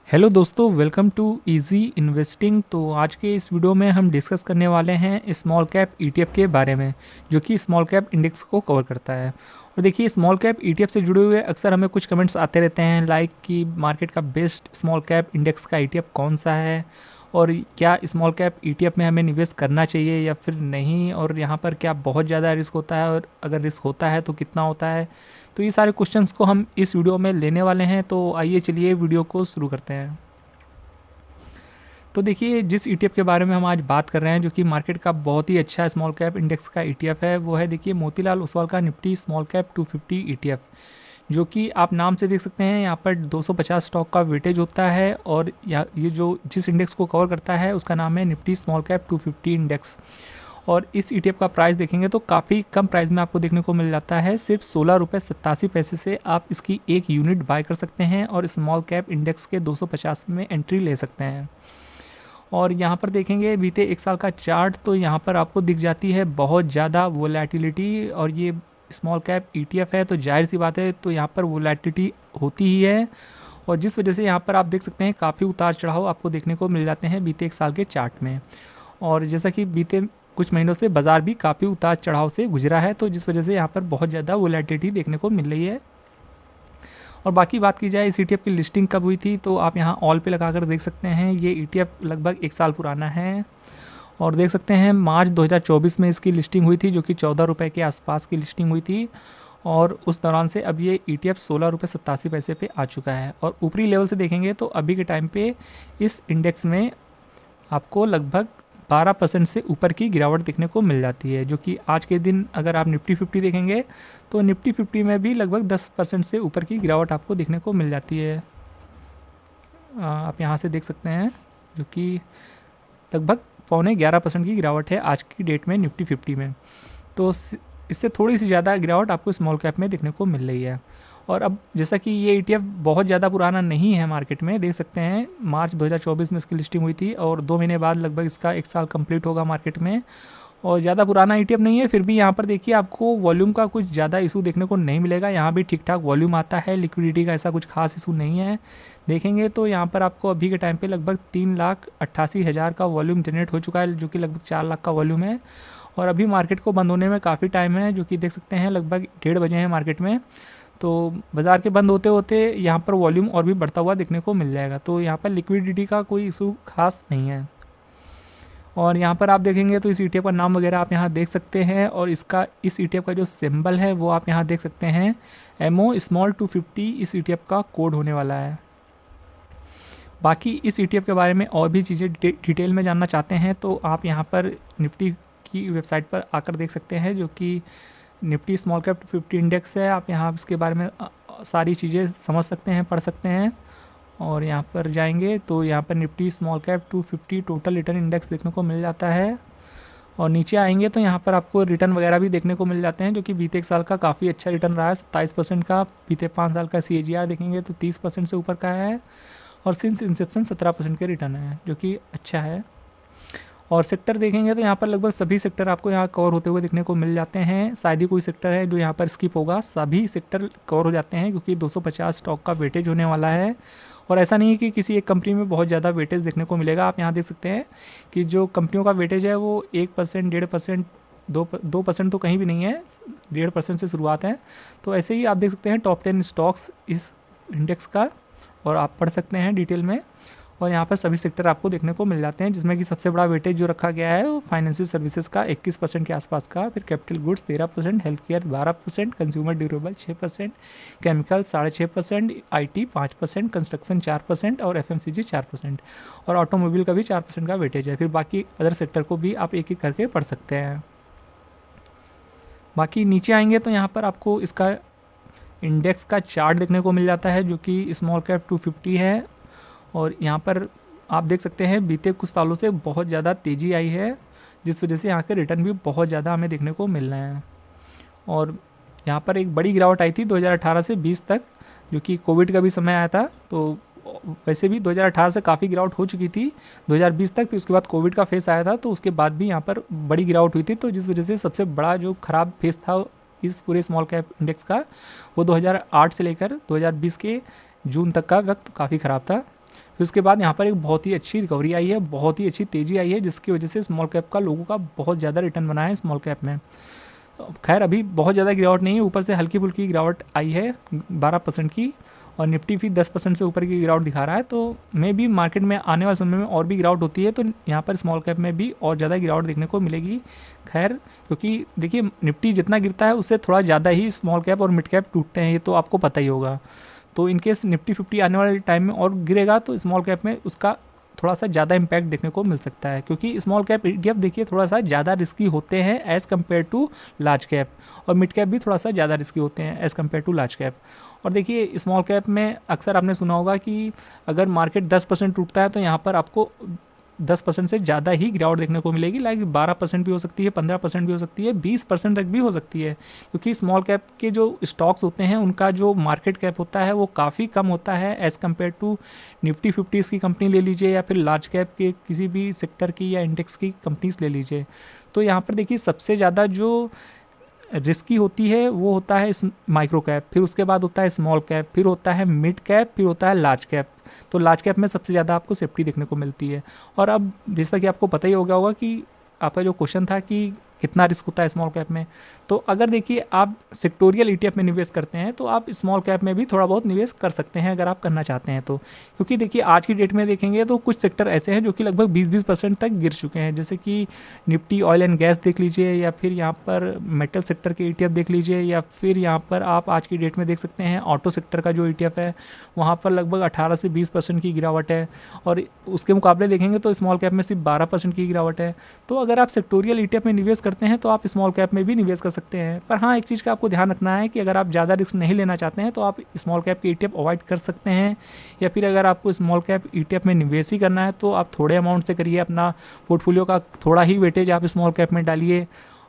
Hello दोस्तों, welcome to easy investing. तो आज के इस वीडियो में हम डिस्कस करने वाले हैं स्मॉल कैप ईटीएफ के बारे में, जो कि स्मॉल कैप इंडेक्स को कवर करता है। और देखिए, स्मॉल कैप ईटीएफ से जुड़े हुए अक्सर हमें कुछ कमेंट्स आते रहते हैं, लाइक कि मार्केट का बेस्ट स्मॉल कैप इंडेक्स का ईटीएफ कौन सा है, और क्या स्मॉल कैप ईटीएफ में हमें निवेश करना चाहिए या फिर नहीं, और यहाँ पर क्या बहुत ज़्यादा रिस्क होता है, और अगर रिस्क होता है तो कितना होता है। तो ये सारे क्वेश्चंस को हम इस वीडियो में लेने वाले हैं। तो आइए चलिए वीडियो को शुरू करते हैं। तो देखिए, जिस ईटीएफ के बारे में हम आज बात कर रहे हैं, जो कि मार्केट का बहुत ही अच्छा स्मॉल कैप इंडेक्स का ईटीएफ है, वो है देखिए मोतीलाल ओसवाल का निफ्टी स्मॉल कैप 250 ईटीएफ, जो कि आप नाम से देख सकते हैं यहाँ पर 250 स्टॉक का वेटेज होता है। और ये जो जिस इंडेक्स को कवर करता है उसका नाम है निफ्टी स्मॉल कैप 250 इंडेक्स। और इस ईटीएफ का प्राइस देखेंगे तो काफ़ी कम प्राइस में आपको देखने को मिल जाता है। सिर्फ 16 रुपये 87 पैसे से आप इसकी एक यूनिट बाय कर सकते हैं और स्मॉल कैप इंडेक्स के 250 में एंट्री ले सकते हैं। और यहाँ पर देखेंगे बीते एक साल का चार्ट, तो यहाँ पर आपको दिख जाती है बहुत ज़्यादा वोलेटिलिटी। और ये स्मॉल कैप ईटीएफ है तो जाहिर सी बात है, तो यहाँ पर वोलेटिलिटी होती ही है। और जिस वजह से यहाँ पर आप देख सकते हैं काफ़ी उतार चढ़ाव आपको देखने को मिल जाते हैं बीते एक साल के चार्ट में। और जैसा कि बीते कुछ महीनों से बाज़ार भी काफ़ी उतार चढ़ाव से गुजरा है, तो जिस वजह से यहाँ पर बहुत ज़्यादा वोलेटिलिटी देखने को मिल रही है। और बाकी बात की जाए इस ईटीएफ की लिस्टिंग कब हुई थी, तो आप यहाँ ऑल पे लगाकर देख सकते हैं। ये ईटीएफ लगभग एक साल पुराना है। और देख सकते हैं मार्च 2024 में इसकी लिस्टिंग हुई थी, जो कि 14 रुपये के आसपास की लिस्टिंग हुई थी। और उस दौरान से अब ये ईटीएफ 16 रुपये 87 पैसे पे आ चुका है। और ऊपरी लेवल से देखेंगे तो अभी के टाइम पे इस इंडेक्स में आपको लगभग 12% से ऊपर की गिरावट देखने को मिल जाती है, जो कि आज के दिन अगर आप निफ्टी 50 देखेंगे तो निफ्टी 50 में भी लगभग 10% से ऊपर की गिरावट आपको देखने को मिल जाती है। आप यहाँ से देख सकते हैं, जो कि लगभग 11.25% की गिरावट है आज की डेट में निफ्टी 50 में। तो इससे थोड़ी सी ज़्यादा गिरावट आपको स्मॉल कैप में देखने को मिल रही है। और अब जैसा कि ये ईटीएफ बहुत ज़्यादा पुराना नहीं है, मार्केट में देख सकते हैं मार्च 2024 में इसकी लिस्टिंग हुई थी और 2 महीने बाद लगभग इसका एक साल कंप्लीट होगा मार्केट में। और ज़्यादा पुराना ईटीएफ नहीं है, फिर भी यहाँ पर देखिए आपको वॉल्यूम का कुछ ज़्यादा इशू देखने को नहीं मिलेगा। यहाँ भी ठीक ठाक वॉल्यूम आता है, लिक्विडिटी का ऐसा कुछ खास इशू नहीं है। देखेंगे तो यहाँ पर आपको अभी के टाइम पे लगभग 3,88,000 का वॉल्यूम जनरेट हो चुका है, जो कि लगभग 4 लाख का वॉल्यूम है। और अभी मार्केट को बंद होने में काफ़ी टाइम है, जो कि देख सकते हैं लगभग 1:30 बजे हैं मार्केट में। तो बाज़ार के बंद होते होते यहाँ पर वॉल्यूम और भी बढ़ता हुआ देखने को मिल जाएगा। तो यहाँ पर लिक्विडिटी का कोई इशू खास नहीं है। और यहाँ पर आप देखेंगे तो इस ईटीएफ का नाम वगैरह आप यहाँ देख सकते हैं, और इस ईटीएफ का जो सिंबल है वो आप यहाँ देख सकते हैं, MO स्मॉल 250 इस ईटीएफ का कोड होने वाला है। बाकी इस ईटीएफ के बारे में और भी चीज़ें डिटेल में जानना चाहते हैं तो आप यहाँ पर निफ्टी की वेबसाइट पर आकर देख सकते हैं, जो कि निफ्टी स्मॉल कैप 250 इंडेक्स है। आप यहाँ इसके बारे में सारी चीज़ें समझ सकते हैं, पढ़ सकते हैं। और यहाँ पर जाएंगे तो यहाँ पर Nifty small cap 250 total return index देखने को मिल जाता है। और नीचे आएंगे तो यहाँ पर आपको रिटर्न वगैरह भी देखने को मिल जाते हैं, जो कि बीते एक साल का काफ़ी अच्छा रिटर्न रहा है, 27% का। बीते 5 साल का CAGR देखेंगे तो 30% से ऊपर का है। और सिंस इंसेप्शन 17% के रिटर्न है, जो कि अच्छा है। और सेक्टर देखेंगे तो यहाँ पर लगभग सभी सेक्टर आपको यहाँ कवर होते हुए देखने को मिल जाते हैं। शायद ही कोई सेक्टर है जो यहाँ पर स्किप होगा, सभी सेक्टर कवर हो जाते हैं, क्योंकि 250 स्टॉक का वेटेज होने वाला है। और ऐसा नहीं है कि किसी एक कंपनी में बहुत ज़्यादा वेटेज देखने को मिलेगा। आप यहाँ देख सकते हैं कि जो कंपनियों का वेटेज है वो 1%, 1.5%, 2% तो कहीं भी नहीं है, 1.5% से शुरुआत है। तो ऐसे ही आप देख सकते हैं टॉप 10 स्टॉक्स इस इंडेक्स का, और आप पढ़ सकते हैं डिटेल में। और यहाँ पर सभी सेक्टर आपको देखने को मिल जाते हैं, जिसमें कि सबसे बड़ा वेटेज जो रखा गया है वो फाइनेंशियल सर्विसेज का 21% के आसपास का, फिर capital goods 13%, health care 12%, consumer durable 6%, chemical 6.5%, IT 5%, construction 4% और FMCG 4%, और ऑटोमोबाइल का भी 4% का वेटेज है। फिर बाकी अदर सेक्टर को भी आप एक एक करके पढ़ सकते हैं। बाकी नीचे आएंगे तो यहाँ पर आपको इसका इंडेक्स का चार्ट देखने को मिल जाता है, जो कि स्मॉल कैप 250 है। और यहाँ पर आप देख सकते हैं बीते कुछ सालों से बहुत ज़्यादा तेज़ी आई है, जिस वजह से यहाँ के रिटर्न भी बहुत ज़्यादा हमें देखने को मिल रहे हैं। और यहाँ पर एक बड़ी गिरावट आई थी 2018 से 20 तक, जो कि कोविड का भी समय आया था। तो वैसे भी 2018 से काफ़ी गिरावट हो चुकी थी 2020 तक, फिर उसके बाद कोविड का फेस आया था, तो उसके बाद भी यहाँ पर बड़ी गिरावट हुई थी। तो जिस वजह से सबसे बड़ा जो ख़राब फेस था इस पूरे स्मॉल कैप इंडेक्स का, वो 2008 से लेकर 2020 के जून तक का वक्त काफ़ी ख़राब था। फिर उसके बाद यहाँ पर एक बहुत ही अच्छी रिकवरी आई है, बहुत ही अच्छी तेज़ी आई है, जिसकी वजह से स्मॉल कैप का लोगों का बहुत ज़्यादा रिटर्न बना है स्मॉल कैप में। खैर अभी बहुत ज़्यादा गिरावट नहीं है, ऊपर से हल्की फुल्की गिरावट आई है 12% की, और निफ्टी भी 10% से ऊपर की गिरावट दिखा रहा है। तो मे भी मार्केट में आने वाले समय में और भी गिरावट होती है तो यहाँ पर स्मॉल कैप में भी और ज़्यादा गिरावट देखने को मिलेगी। खैर क्योंकि देखिए निफ्टी जितना गिरता है उससे थोड़ा ज़्यादा ही स्मॉल कैप और मिड कैप टूटते हैं, ये तो आपको पता ही होगा। तो इनकेस निफ्टी 50 आने वाले टाइम में और गिरेगा तो स्मॉल कैप में उसका थोड़ा सा ज़्यादा इम्पैक्ट देखने को मिल सकता है, क्योंकि स्मॉल कैप ETF देखिए थोड़ा सा ज़्यादा रिस्की होते हैं as compare to large cap, और मिड कैप भी थोड़ा सा ज़्यादा रिस्की होते हैं as compare to large cap. और देखिए स्मॉल कैप में अक्सर आपने सुना होगा कि अगर मार्केट 10% टूटता है तो यहाँ पर आपको 10% से ज़्यादा ही गिरावट देखने को मिलेगी, लाइक 12% भी हो सकती है, 15% भी हो सकती है, 20% तक भी हो सकती है, क्योंकि स्मॉल कैप के जो स्टॉक्स होते हैं उनका जो मार्केट कैप होता है वो काफ़ी कम होता है एज़ कम्पेयर टू निफ्टी 50 की कंपनी ले लीजिए या फिर लार्ज कैप के किसी भी सेक्टर की या इंडेक्स की कंपनीज ले लीजिए। तो यहाँ पर देखिए सबसे ज़्यादा जो रिस्की होती है वो होता है माइक्रो कैप, फिर उसके बाद होता है स्मॉल कैप, फिर होता है मिड कैप, फिर होता है लार्ज कैप। तो लार्ज कैप में सबसे ज़्यादा आपको सेफ्टी देखने को मिलती है। और अब जैसा कि आपको पता ही हो गया होगा कि आपका जो क्वेश्चन था कि कितना रिस्क होता है स्मॉल कैप में, तो अगर देखिए आप सेक्टोरियल ETF में निवेश करते हैं तो आप स्मॉल कैप में भी थोड़ा बहुत निवेश कर सकते हैं अगर आप करना चाहते हैं तो। क्योंकि देखिए आज की डेट में देखेंगे तो कुछ सेक्टर ऐसे हैं जो कि लगभग 20% तक गिर चुके हैं, जैसे कि निफ्टी ऑयल एंड गैस देख लीजिए, या फिर यहाँ पर मेटल सेक्टर के ETF देख लीजिए, या फिर यहाँ पर आप आज की डेट में देख सकते हैं ऑटो सेक्टर का जो ETF है वहाँ पर लगभग 18 से 20% की गिरावट है, और उसके मुकाबले देखेंगे तो स्मॉल कैप में सिर्फ 12% की गिरावट है। तो अगर आप सेक्टोरियल ETF में निवेश करते हैं तो आप स्मॉल कैप में भी निवेश कर सकते हैं। पर हाँ, एक चीज़ का आपको ध्यान रखना है कि अगर आप ज़्यादा रिस्क नहीं लेना चाहते हैं तो आप स्मॉल कैप के ETF अवॉइड कर सकते हैं, या फिर अगर आपको स्मॉल कैप ETF में निवेश ही करना है तो आप थोड़े अमाउंट से करिए, अपना पोर्टफोलियो का थोड़ा ही वेटेज आप स्मॉल कैप में डालिए,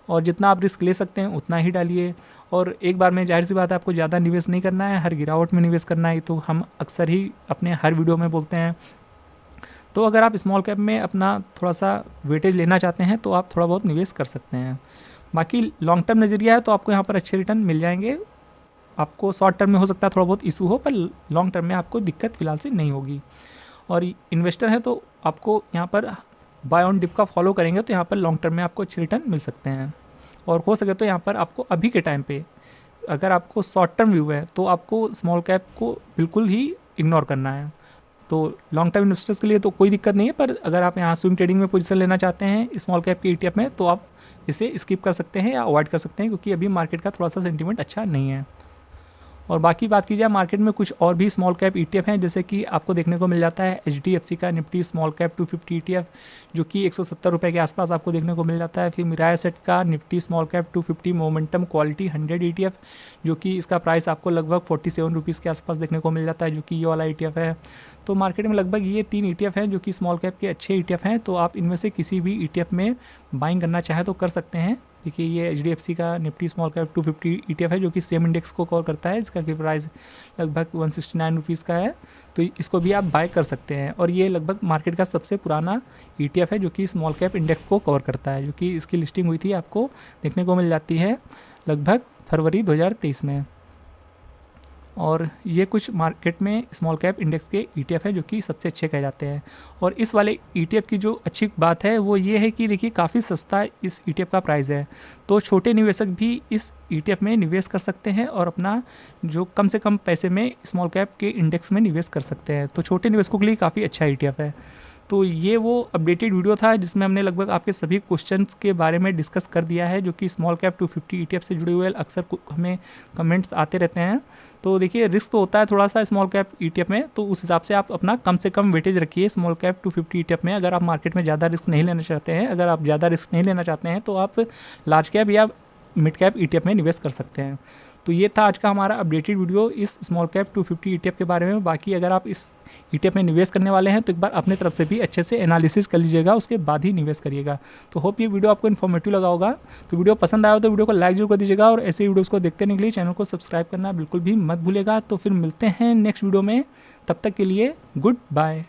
और जितना आप रिस्क ले सकते हैं उतना ही डालिए। और एक बार में जाहिर सी बात है आपको ज़्यादा निवेश नहीं करना है, हर गिरावट में निवेश करना है, तो हम अक्सर ही अपने हर वीडियो में बोलते हैं। तो अगर आप स्मॉल कैप में अपना थोड़ा सा वेटेज लेना चाहते हैं तो आप थोड़ा बहुत निवेश कर सकते हैं। बाकी लॉन्ग टर्म नज़रिया है तो आपको यहाँ पर अच्छे रिटर्न मिल जाएंगे। आपको शॉर्ट टर्म में हो सकता है थोड़ा बहुत इशू हो, पर लॉन्ग टर्म में आपको दिक्कत फिलहाल से नहीं होगी। और इन्वेस्टर हैं तो आपको यहाँ पर बाय ऑन डिप का फॉलो करेंगे तो यहाँ पर लॉन्ग टर्म में आपको अच्छे रिटर्न मिल सकते हैं। और हो सके तो यहाँ पर आपको अभी के टाइम पे अगर आपको शॉर्ट टर्म व्यू है तो आपको स्मॉल कैप को बिल्कुल ही इग्नोर करना है। तो लॉन्ग टर्म इन्वेस्टर्स के लिए तो कोई दिक्कत नहीं है, पर अगर आप यहाँ स्विंग ट्रेडिंग में पोजीशन लेना चाहते हैं स्मॉल कैप के ETF में तो आप इसे स्किप कर सकते हैं या अवॉइड कर सकते हैं, क्योंकि अभी मार्केट का थोड़ा सा सेंटीमेंट अच्छा नहीं है। और बाकी बात की जाए मार्केट में कुछ और भी स्मॉल कैप ETF हैं, जैसे कि आपको देखने को मिल जाता है HDFC का निफ्टी स्मॉल कैप 250 ETF जो कि 170 रुपये के आसपास आपको देखने को मिल जाता है। फिर मिराया सेट का Nifty small cap 250 momentum quality 100 ETF जो कि इसका प्राइस आपको लगभग 47 रुपीज़ के आसपास देखने को मिल जाता है, जो कि ये वाला ETF है। तो मार्केट में लगभग ये 3 ETF हैं जो कि स्मॉल कैप के अच्छे ETF हैं, तो आप इनमें से किसी भी ETF में बाइंग करना चाहें तो कर सकते हैं। देखिए ये HDFC का निफ्टी स्मॉल कैप 250 ETF है जो कि सेम इंडेक्स को कवर करता है, इसका की प्राइस लगभग 169 रुपीज़ का है, तो इसको भी आप बाय कर सकते हैं। और ये लगभग मार्केट का सबसे पुराना ETF है जो कि स्मॉल कैप इंडेक्स को कवर करता है, जो कि इसकी लिस्टिंग हुई थी आपको देखने को मिल जाती है लगभग फरवरी 2023 में। और ये कुछ मार्केट में स्मॉल कैप इंडेक्स के ETF है जो कि सबसे अच्छे कहे जाते हैं। और इस वाले ETF की जो अच्छी बात है वो ये है कि देखिए काफ़ी सस्ता इस ETF का प्राइस है, तो छोटे निवेशक भी इस ETF में निवेश कर सकते हैं और अपना जो कम से कम पैसे में स्मॉल कैप के इंडेक्स में निवेश कर सकते हैं। तो छोटे निवेशकों के लिए काफ़ी अच्छा ETF है। तो ये वो अपडेटेड वीडियो था जिसमें हमने लगभग आपके सभी क्वेश्चंस के बारे में डिस्कस कर दिया है, जो कि स्मॉल कैप 250 ETF से जुड़े हुए अक्सर हमें कमेंट्स आते रहते हैं। तो देखिए रिस्क तो होता है थोड़ा सा स्मॉल कैप ETF में, तो उस हिसाब से आप अपना कम से कम वेटेज रखिए स्मॉल कैप 250 ETF में। अगर आप मार्केट में ज़्यादा रिस्क नहीं लेना चाहते हैं, अगर आप ज़्यादा रिस्क नहीं लेना चाहते हैं तो आप लार्ज कैप या मिड कैप ETF में निवेश कर सकते हैं। तो ये था आज का हमारा अपडेटेड वीडियो इस स्मॉल कैप 250 ETF के बारे में। बाकी अगर आप इस ETF में निवेश करने वाले हैं तो एक बार अपने तरफ से भी अच्छे से एनालिसिस कर लीजिएगा, उसके बाद ही निवेश करिएगा। तो होप ये वीडियो आपको इन्फॉर्मेटिव लगा होगा। तो वीडियो पसंद आया हो तो वीडियो को लाइक जरूर कर दीजिएगा, और ऐसे वीडियोज़ को देखते रहने के लिए चैनल को सब्सक्राइब करना बिल्कुल भी मत भूलिएगा। तो फिर मिलते हैं नेक्स्ट वीडियो में, तब तक के लिए गुड बाय।